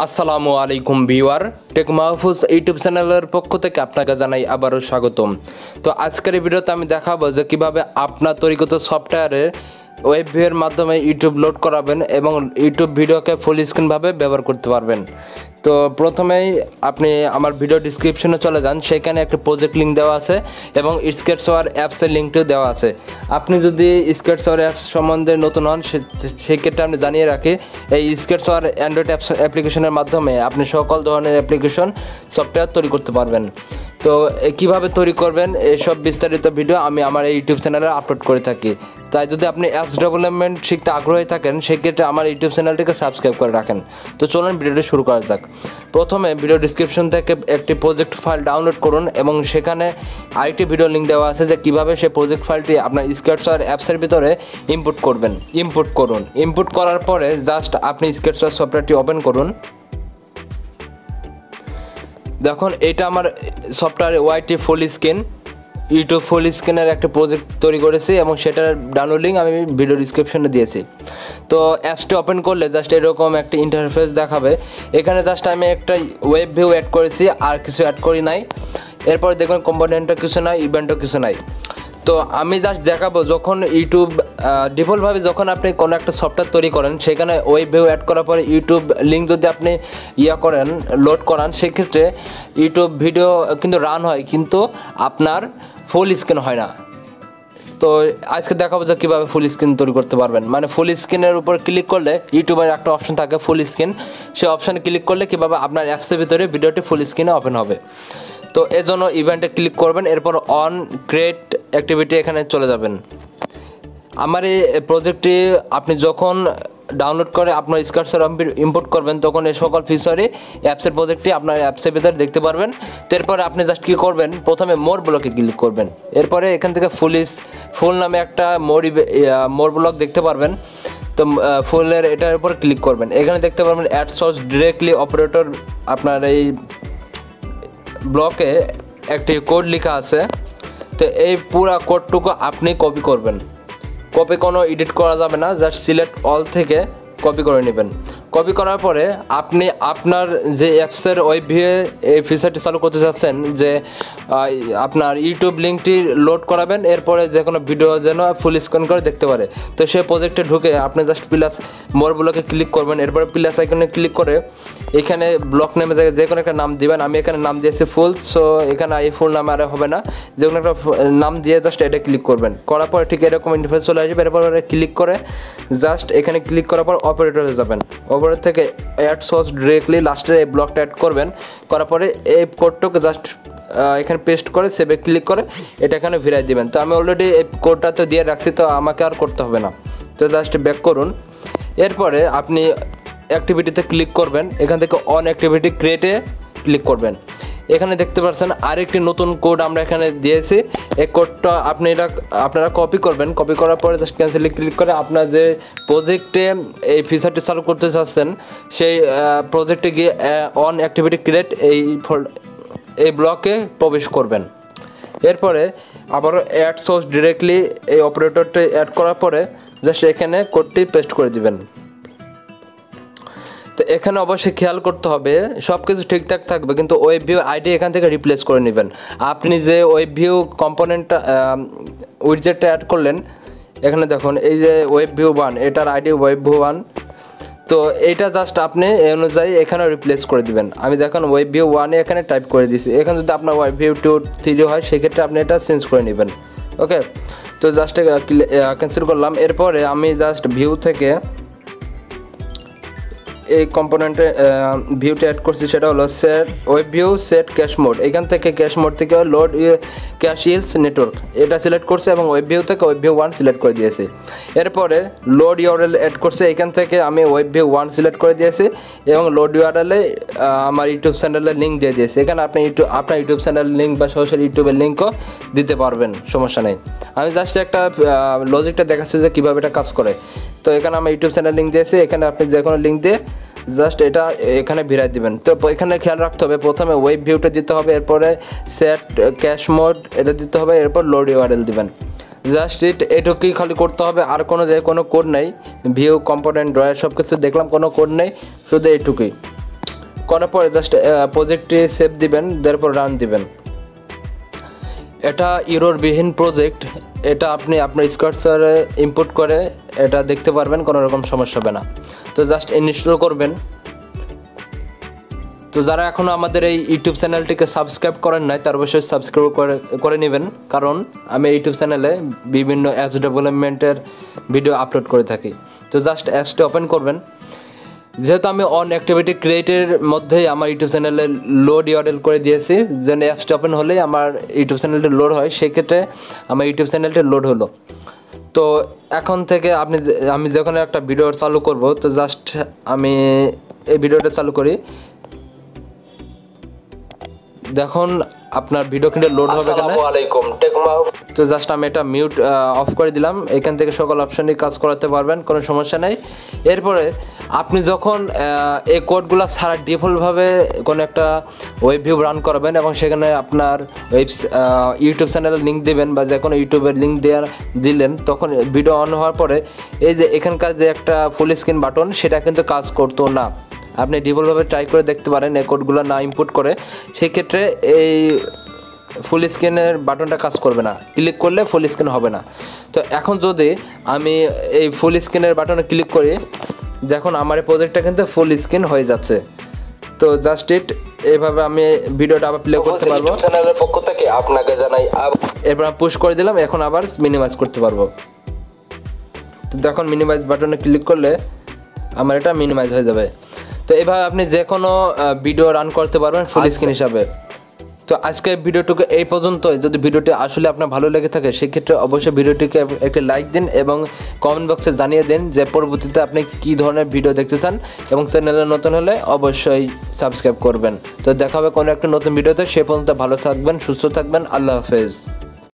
আসসালামু আলাইকুম viewer take Mahfuz YouTube চ্যানেলের পক্ষ থেকে আপনাকে জানাই আবারও স্বাগতম। তো আজকের এই ভিডিওতে আমি দেখাবো যে কিভাবে আপনার তৈরিগত সফটওয়্যারে ওয়েব ভিউয়ের মাধ্যমে ইউটিউব লোড করাবেন এবং ইউটিউব ভিডিওকে ফুল স্ক্রিন ভাবে ব্যবহার করতে পারবেন। তো প্রথমেই আপনি আমার ভিডিও ডেসক্রিপশনে চলে যান, সেখানে একটা প্রজেক্ট লিঙ্ক দেওয়া আছে এবং স্কেচওয়্যার অ্যাপসের লিঙ্কটিও দেওয়া আছে। আপনি যদি স্কেচওয়্যার অ্যাপস সম্বন্ধে নতুন হন সেক্ষেত্রে আমি জানিয়ে রাখি, এই স্কেচওয়্যার অ্যান্ড্রয়েড অ্যাপ্লিকেশনের মাধ্যমে আপনি সকল ধরনের অ্যাপ্লিকেশন সফটওয়্যার তৈরি করতে পারবেন। তো কিভাবে তৈরি করবেন এসব বিস্তারিত ভিডিও আমি আমার এই ইউটিউব চ্যানেলে আপলোড করে থাকি। তাই যদি আপনি অ্যাপস ডেভেলপমেন্ট শিখতে আগ্রহী থাকেন সেক্ষেত্রে আমার ইউটিউব চ্যানেলটিকে সাবস্ক্রাইব করে রাখেন। তো চলুন ভিডিওটি শুরু করা যাক। প্রথমে ভিডিও ডেসক্রিপশন থেকে একটি প্রজেক্ট ফাইল ডাউনলোড করুন এবং সেখানে আরেকটি ভিডিও লিঙ্ক দেওয়া আছে যে কীভাবে সেই প্রজেক্ট ফাইলটি আপনার স্কেচওয়্যার অ্যাপসের ভিতরে ইম্পোর্ট করুন। ইম্পোর্ট করার পরে জাস্ট আপনি স্কেচওয়্যার সফটওয়্যারটি ওপেন করুন। দেখুন এটা আমার সফটওয়্যার ওয়াইটি ফুল স্ক্রিন ইউটিউব ফুল স্ক্রিনের একটা প্রজেক্ট তৈরি করেছি এবং সেটার ডাউনলোড লিঙ্ক আমি ভিডিও ডিসক্রিপশনে দিয়েছি। তো অ্যাপসটি ওপেন করলে জাস্ট এরকম একটা ইন্টারফেস দেখাবে। এখানে জাস্ট আমি একটা ওয়েব ভিউ অ্যাড করেছি, আর কিছু অ্যাড করি নাই। এরপরে দেখবেন কম্পোনেন্টও কিছু নাই, ইভেন্টও কিছু নাই। তো আমি জাস্ট দেখাবো যখন ইউটিউব ডিফল্টভাবে যখন আপনি কোনো একটা সফটওয়্যার তৈরি করেন সেখানে ওয়েব ভিউ অ্যাড করার পরে ইউটিউব লিঙ্ক যদি আপনি লোড করান সেক্ষেত্রে ইউটিউব ভিডিও কিন্তু রান হয়, কিন্তু আপনার ফুল স্ক্রিন হয় না। তো আজকে দেখাবো যে কীভাবে ফুল স্ক্রিন তৈরি করতে পারবেন। মানে ফুল স্ক্রিনের উপর ক্লিক করলে ইউটিউবের একটা অপশন থাকে ফুল স্ক্রিন, সেই অপশানে ক্লিক করলে কীভাবে আপনার অ্যাপসের ভিতরে ভিডিওটি ফুল স্ক্রিনে ওপেন হবে। তো এজন্য ইভেন্টে ক্লিক করবেন, এরপর অন ক্রিয়েট অ্যাক্টিভিটি এখানে চলে যাবেন। আমার এই প্রজেক্টটি আপনি যখন ডাউনলোড করে আপনার স্কেচওয়্যার ইম্পোর্ট করবেন তখন এই সকল ফিচারই অ্যাপসের প্রজেক্টটি আপনার অ্যাপসের ভিতরে দেখতে পারবেন। তারপরে আপনি জাস্ট কী করবেন, প্রথমে মোর ব্লকে ক্লিক করবেন। এরপরে এখান থেকে ফুল নামে একটা মোর ব্লক দেখতে পারবেন। তো ফুলের এটার উপর ক্লিক করবেন। এখানে দেখতে পারবেন অ্যাড সোর্স ডিরেক্টলি অপারেটর, আপনার এই ব্লকে একটি কোড লেখা আছে। তো এই পুরো কোডটুকু আপনি কপি করবেন। কপি কোনো এডিট করা যাবে না, জাস্ট সিলেক্ট অল থেকে কপি করে নেবেন। কপি করার পরে আপনি আপনার যে অ্যাপসের ওয়েব ভিউয়ে এই ফিচারটি চালু করতে চাচ্ছেন যে আপনার ইউটিউব লিঙ্কটি লোড করাবেন, এরপরে যে কোনো ভিডিও যেন ফুল স্ক্রিন করে দেখতে পারে। তো সেই প্রজেক্টে ঢুকে আপনি জাস্ট প্লাস মোর ব্লকে ক্লিক করবেন। এরপরে প্লাস আইকনে ক্লিক করে এখানে ব্লক নেমে জায়গায় যে কোনো একটা নাম দিবেন। আমি এখানে নাম দিয়েছি ফুল, সো এখানে এই ফুল নাম আর হবে না, যে কোনো একটা নাম দিয়ে জাস্ট এটা ক্লিক করবেন। করার পরে ঠিক এরকম ইন্টারফেস চলে আসবে। এরপর ক্লিক করে জাস্ট এখানে ক্লিক করার পর অপারেটরে যাবেন। অপারেটর থেকে অ্যাড সোর্স ডিরেক্টলি লাস্টের এই ব্লকটা অ্যাড করবেন। করার পরে এই কোডটাকে জাস্ট এখানে পেস্ট করে সেভে ক্লিক করে এটা এখানে ভিড়াই দিবেন। তো আমি অলরেডি এই কোডটা তো দিয়ে রাখছি, তো আমাকে আর করতে হবে না। তো জাস্ট ব্যাক করুন। এরপরে আপনি অ্যাক্টিভিটিতে ক্লিক করবেন, এখান থেকে অন অ্যাক্টিভিটি ক্রিয়েটে ক্লিক করবেন। এখানে দেখতে পাচ্ছেন আরেকটি নতুন কোড আমরা এখানে দিয়েছি। এই কোডটা আপনারা কপি করবেন। কপি করার পরে জাস্ট ক্যান্সেলে ক্লিক করে আপনার যে প্রজেক্টে এই ফিচারটি চালু করতে চাচ্ছেন সেই প্রজেক্টে গিয়ে অন অ্যাক্টিভিটি ক্রিয়েট এই ব্লকে প্রবেশ করবেন। এরপরে আবারও অ্যাড সোর্স ডিরেক্টলি এই অপারেটরটি অ্যাড করার পরে জাস্ট এখানে কোডটি পেস্ট করে দিবেন। তো এখানে অবশ্যই খেয়াল করতে হবে সব কিছু ঠিকঠাক থাকবে, কিন্তু ওয়েব ভিউ আইডি এখান থেকে রিপ্লেস করে নেবেন। আপনি যে ওয়েব ভিউ কম্পোনেন্টটা উইডজেটটা অ্যাড করলেন, এখানে দেখুন এই যে ওয়েব ভিউ 1, এটার আইডি ওয়েব ভিউ 1। তো এইটা জাস্ট আপনি এই অনুযায়ী এখানে রিপ্লেস করে দিবেন। আমি দেখুন ওয়েব ভিউ 1 এখানে টাইপ করে দিয়েছি। এখানে যদি আপনার ওয়েব ভিউ 2, 3 হয় সেক্ষেত্রে আপনি এটা চেঞ্জ করে নেবেন। ওকে, তো জাস্ট ক্যান্সেল করলাম। এরপরে আমি জাস্ট ভিউ থেকে এই কম্পোনেন্টে ভিউটা অ্যাড করছি, সেটা হলো set web view set cash mode. এখান থেকে ক্যাশ মোড থেকে লোড ক্যাশ ইলস নেটওয়ার্ক এটা সিলেক্ট করছে এবং ওয়েব ভিউ থেকে ওয়েব ভিউ 1 সিলেক্ট করে দিয়েছি। এরপরে লোড ইউআরএল অ্যাড করছে, এখান থেকে আমি ওয়েব ভিউ 1 সিলেক্ট করে দিয়েছি এবং লোড ইউআরএলে আমার ইউটিউব চ্যানেলের লিঙ্ক দিয়ে দিয়েছি। এখানে আপনি আপনার ইউটিউব চ্যানেলের লিঙ্ক বা সরাসরি ইউটিউবের লিঙ্কও দিতে পারবেন, সমস্যা নেই। আমি জাস্ট একটা লজিকটা দেখাচ্ছি যে কীভাবে এটা কাজ করে। তো এখানে আমি ইউটিউব চ্যানেল লিঙ্ক দিয়েছি, এখানে আপনি যে কোনো লিঙ্ক দিয়ে জাস্ট এটা এখানে ভিড়াই দিবেন। তো এখানে খেয়াল রাখতে হবে প্রথমে ওয়েব ভিউটা দিতে হবে, এরপরে সেট ক্যাশ মোড এটা দিতে হবে, এরপর লোড ইউআরএল দিবেন। জাস্ট এটুকুই খালি করতে হবে, আর কোনো কোড নেই। ভিউ কম্পোনেন্ট ড্রয়ার সব কিছু দেখলাম, কোনো কোড নেই, শুধু এইটুকুই। করার পরে জাস্ট প্রজেক্টটি সেভ দিবেন, তারপর রান দিবেন। এটা এররবিহীন প্রজেক্ট, এটা আপনি আপনার স্কেচওয়্যারে ইনপুট করে এটা দেখতে পারবেন, কোনো রকম সমস্যা হবে না। তো জাস্ট ইনস্টল করবেন। তো যারা এখনও আমাদের এই ইউটিউব চ্যানেলটিকে সাবস্ক্রাইব করেন নাই তার অবশ্যই সাবস্ক্রাইব করে নেবেন, কারণ আমি ইউটিউব চ্যানেলে বিভিন্ন অ্যাপস ডেভেলপমেন্টের ভিডিও আপলোড করে থাকি। তো জাস্ট অ্যাপসটি ওপেন করবেন। যেহেতু আমি অন অ্যাক্টিভিটি ক্রিয়েটের মধ্যেই আমার ইউটিউব চ্যানেলে লোড ইউআরএল করে দিয়েছি, যেন অ্যাপসটি ওপেন হলেই আমার ইউটিউব চ্যানেলটি লোড হয়, সেক্ষেত্রে আমার ইউটিউব চ্যানেলটি লোড হলো। তো এখন থেকে আমি যখন একটা ভিডিও চালু করব, তো জাস্ট আমি এই ভিডিওটা চালু করি, দেখুন আপনার ভিডিও কিন্তু লোড হবে। আসসালামু আলাইকুম টেক মাহফুজ। তো জাস্ট আমি এটা মিউট অফ করে দিলাম। এখান থেকে সকল অপশনই কাজ করাতে পারবেন, কোনো সমস্যা নেই। এরপরে আপনি যখন এই কোডগুলো ছাড়া ডিফল্টভাবে কোনো একটা ওয়েব ভিউ রান করবেন এবং সেখানে আপনার ইউটিউব চ্যানেলের লিঙ্ক দেবেন বা যে কোনো ইউটিউবের লিঙ্ক দিলেন, তখন ভিডিও অন হওয়ার পরে এই যে এখানকার যে একটা ফুল স্ক্রিন বাটন, সেটা কিন্তু কাজ করতো না। আপনি ডিফল্টভাবে ট্রাই করে দেখতে পারেন এই কোডগুলো না ইনপুট করে, সেই ক্ষেত্রে এই ফুল স্ক্রিনের বাটনটা কাজ করবে না, ক্লিক করলে ফুল স্ক্রিন হবে না। তো এখন যদি আমি এই ফুল স্ক্রিনের বাটনে ক্লিক করি, দেখুন আমার এই প্রজেক্টটা কিন্তু ফুল স্ক্রিন হয়ে যাচ্ছে। তো জাস্ট এইভাবে আমি ভিডিওটা আবার প্লে করতে পারবো। চ্যানেলের পক্ষ থেকে আপনাকে জানাই। এরপর আমি পুশ করে দিলাম, এখন আবার মিনিমাইজ করতে পারবো। তো দেখুন মিনিমাইজ বাটনে ক্লিক করলে আমার এটা মিনিমাইজ হয়ে যাবে। তো এভাবে আপনি যে কোনো ভিডিও রান করতে পারবেন ফুল স্ক্রিন হিসাবে। তো আজকের ভিডিওটুকু এই পর্যন্তই। যদি ভিডিওটি আসলে আপনার ভালো লেগে থাকে সেক্ষেত্রে অবশ্যই ভিডিওটিকে একটি লাইক দিন এবং কমেন্ট বক্সে জানিয়ে দিন যে পরবর্তীতে আপনি কী ধরনের ভিডিও দেখতে চান, এবং চ্যানেলে নতুন হলে অবশ্যই সাবস্ক্রাইব করবেন। তো দেখা হবে কোনো একটা নতুন ভিডিওতে। সে পর্যন্ত ভালো থাকবেন, সুস্থ থাকবেন। আল্লাহ হাফেজ।